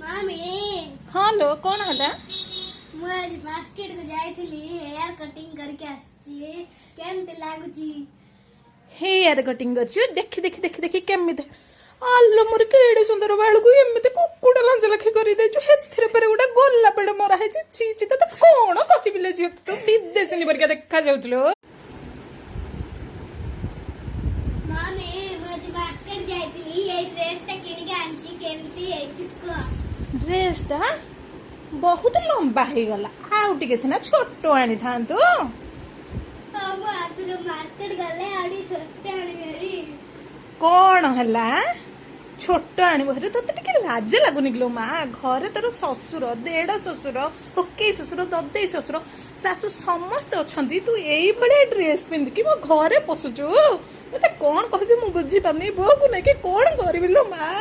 मामी हाँ लो कौन है मु आज मार्केट को जाइथिली हेयर कटिंग करके आछि केमते लागुची हेयर कटिंग करछु देखि देखि देखि देखि केमिते आलो मोर केडे सुंदर बाल को एमिते कुकुडा लांज लखी करी देछु हेथिरे पर उडा गोल्ला पेड़ मरा है छी छी त कोन कहिबिले जी तू विदेशी परिका देखा जाउतलो मामी मु आज मार्केट जाइथिली ये ड्रेस टा किन के आछि केमती है जिसको ड्रेस टा बहुत लंबा हो गला आउ टिके सिना छोटो आनी थांतु हम आतिर मार्केट गले आडी छोटे आनी मेरी कौन हला छोट आनी भरे तते टिके लाज लागुनी लो मा घरे तोर ससुर देड़ ससुर टोके ससुर ददे ससुर सासु समस्त अछंती तू एई भले ड्रेस पिंध कि मो घरे पसुचु तते कौन कहबी मु बुझी पानी बो को नै के कौन करबी लो मा